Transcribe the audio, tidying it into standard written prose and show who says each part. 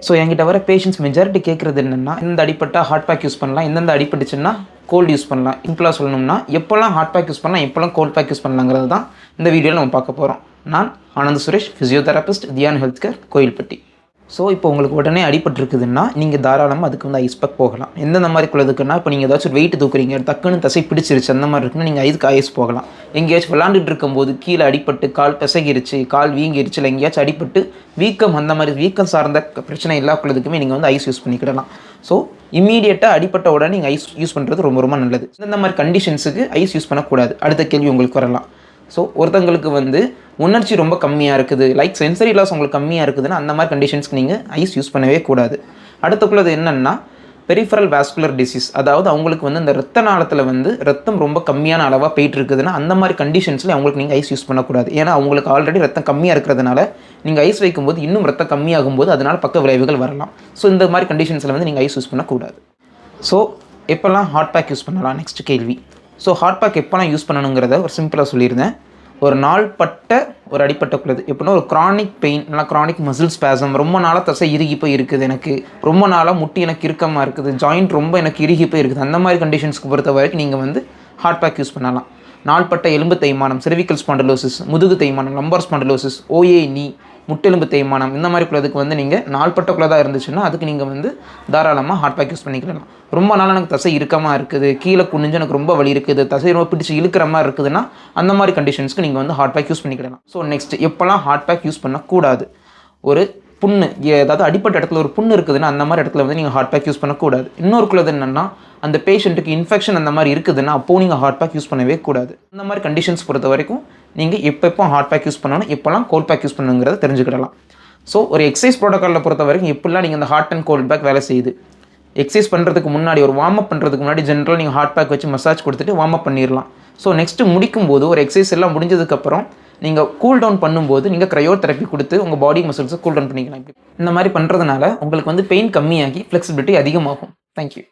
Speaker 1: So என்கிட்ட வர patients majority கேட்குறது என்னென்னா, இந்த அடிப்பட்டா ஹாட் பேக் யூஸ் பண்ணலாம், எந்தெந்த அடிப்பட்டுச்சுன்னா கோல்டு யூஸ் பண்ணலாம். சிம்பிளாக சொல்லணும்னா எப்போல்லாம் ஹாட் பேக் யூஸ் பண்ணலாம், எப்போல்லாம் கோல்ட் பேக் யூஸ் பண்ணலாங்கிறது தான் இந்த வீடியோவில் நம்ம பார்க்க போகிறோம். நான் Anand Suresh, physiotherapist, Dhyan health care, Kovilpatti. So இப்போ உங்களுக்கு உடனே அடிபட்டுருக்குதுன்னா நீங்கள் தாராளமாக அதுக்கு வந்து ஐஸ் பேக் போகலாம். எந்தெந்த மாதிரி குள்ளதுக்குன்னா, இப்போ நீங்கள் ஏதாச்சும் வெயிட் தூக்குறீங்க, டக்குன்னு தசை பிடிச்சிருச்சு, அந்த மாதிரி இருக்குன்னா நீங்கள் ஐஸ்க்கு ஐஸ் போகலாம். எங்கேயாச்சும் விளாண்டுட்டு இருக்கும்போது கீழே அடிப்பட்டு கால் பிசகிருச்சு, கால் வீங்கிருச்சு, இல்லை எங்கேயாச்சும் அடிப்பட்டு வீக்கம், அந்த மாதிரி வீக்கம் சார்ந்த பிரச்சனை எல்லா குள்ளதுக்குமே நீங்கள் வந்து ஐஸ் யூஸ் பண்ணிக்கிடலாம். ஸோ இம்மீடியட்டாக அடிப்பட்ட உடனே நீங்கள் ஐஸ் யூஸ் பண்ணுறது ரொம்ப ரொம்ப நல்லது. இந்த மாதிரி கண்டிஷன்ஸுக்கு ஐஸ் யூஸ் பண்ணக்கூடாது. அடுத்த கேள்வி உங்களுக்கு வரலாம். ஸோ ஒருத்தங்களுக்கு வந்து உணர்ச்சி ரொம்ப கம்மியாக இருக்குது, லைக் சென்சரி லாஸ் உங்களுக்கு கம்மியாக இருக்குதுன்னா அந்த மாதிரி கண்டிஷன்ஸ்க்கு நீங்கள் ஐஸ் யூஸ் பண்ணவே கூடாது. அடுத்தக்குள்ளது என்னென்னா பெரிஃபரல் வாஸ்குலர் டிசீஸ், அதாவது அவங்களுக்கு வந்து இந்த ரத்த நாளத்தில் வந்து ரத்தம் ரொம்ப கம்மியான அளவாக போயிட்டு இருக்குதுன்னா அந்த மாதிரி கண்டிஷன்ஸில் அவங்களுக்கு நீங்கள் ஐஸ் யூஸ் பண்ணக்கூடாது. ஏன்னா அவங்களுக்கு ஆல்ரெடி ரத்தம் கம்மியாக இருக்கிறதுனால நீங்கள் ஐஸ் வைக்கும்போது இன்னும் ரத்தம் கம்மியாகும் போது அதனால் பக்க விளைவுகள் வரலாம். ஸோ இந்த மாதிரி கண்டிஷன்ஸில் வந்து நீங்கள் ஐஸ் யூஸ் பண்ணக்கூடாது. ஸோ எப்போல்லாம் ஹாட் பேக் யூஸ் பண்ணலாம், நெக்ஸ்ட் கேள்வி. ஸோ ஹாட் பேக் எப்போலாம் யூஸ் பண்ணணுங்கிறத ஒரு சிம்பிளாக சொல்லியிருந்தேன். ஒரு நாள்பட்ட ஒரு அடிப்பட்டக்குள்ளது எப்படின்னா ஒரு க்ரானிக் பெயின், நல்லா க்ரானிக் மசில் ஸ்பாசம், ரொம்ப நாளாக தசை இறுகி போய் இருக்குது, எனக்கு ரொம்ப நாளாக முட்டி எனக்கு இறுக்கமாக இருக்குது, ஜாயிண்ட் ரொம்ப எனக்கு இறுகி போய் இருக்குது, அந்த மாதிரி கண்டிஷன்ஸ்க்கு பொறுத்த வரைக்கும் நீங்கள் வந்து ஹாட் பேக் யூஸ் பண்ணலாம். நாள்பட்ட எலும்பு தேய்மானம், செர்விக்கல் ஸ்பாண்டிலோசிஸ், முதுகு தேய்மானம், லம்பர் ஸ்பாண்டிலோசிஸ், ஓஏ நீ, முட்டெலும்பு தேய்மானம், இந்த மாதிரி குள்ளதுக்கு வந்து நீங்கள் நாள்பட்டக்குள்ளதாக இருந்துச்சுன்னா அதுக்கு நீங்கள் வந்து தாராளமாக ஹாட் பேக் யூஸ் பண்ணிக்கலாம். ரொம்ப நாள் எனக்கு தசை இறுக்கமாக இருக்குது, கீழே குனிஞ்சு எனக்கு ரொம்ப வலி இருக்குது, தசை ரொம்ப பிடிச்சி இழுக்கிற மாதிரி இருக்குதுன்னா அந்த மாதிரி கண்டிஷன்ஸ்க்கு நீங்கள் வந்து ஹாட் பேக் யூஸ் பண்ணிக்கலாம். ஸோ நெக்ஸ்ட் எப்போல்லாம் ஹாட் பேக் யூஸ் பண்ணக்கூடாது, ஒரு புண்ணு, ஏதாவது அடிப்பட்ட இடத்துல ஒரு புண்ணு இருக்குதுன்னா அந்த மாதிரி இடத்துல வந்து நீங்கள் ஹாட் பேக் யூஸ் பண்ணக்கூடாது. இன்னொருக்குள்ளது என்னென்னா அந்த பேஷண்ட்டுக்கு இன்ஃபெக்ஷன் அந்த மாதிரி இருக்குதுன்னா அப்போது நீங்கள் ஹாட் பேக் யூஸ் பண்ணவே கூடாது. அந்த மாதிரி கண்டிஷன்ஸ் பொறுத்த வரைக்கும் நீங்கள் எப்போ ஹாட் பேக் யூஸ் பண்ணணும், எப்போல்லாம் கோல்ட் பேக் யூஸ் பண்ணுங்கிறத தெரிஞ்சுக்கிடலாம். ஸோ ஒரு எக்ஸசைஸ் ப்ரோட்டோக்காலில் பொறுத்த வரைக்கும் எப்படிலாம் நீங்கள் அந்த ஹாட் அண்ட் கோல்ட் பேக் வேலை செய்யுது, எக்ஸசைஸ் பண்ணுறதுக்கு முன்னாடி ஒரு வார்ம் அப் பண்ணுறதுக்கு முன்னாடி ஜென்ரல் நீங்கள் ஹாட் பேக் வச்சு மசாஜ் கொடுத்துட்டு வார்ம் அப் பண்ணிடலாம். ஸோ நெக்ஸ்ட்டு முடிக்கும்போது ஒரு எக்ஸசைஸ் எல்லாம் முடிஞ்சதுக்கப்புறம் நீங்கள் கூல் டவுன் பண்ணும்போது நீங்கள் க்ரையோதெரப்பி கொடுத்து உங்கள் பாடி மசில்ஸை கூல் டவுன் பண்ணிக்கலாம். இந்த மாதிரி பண்ணுறதுனால உங்களுக்கு வந்து பெயின் கம்மியாகி ஃப்ளெக்சிபிலிட்டி அதிகமாகும். தேங்க்யூ.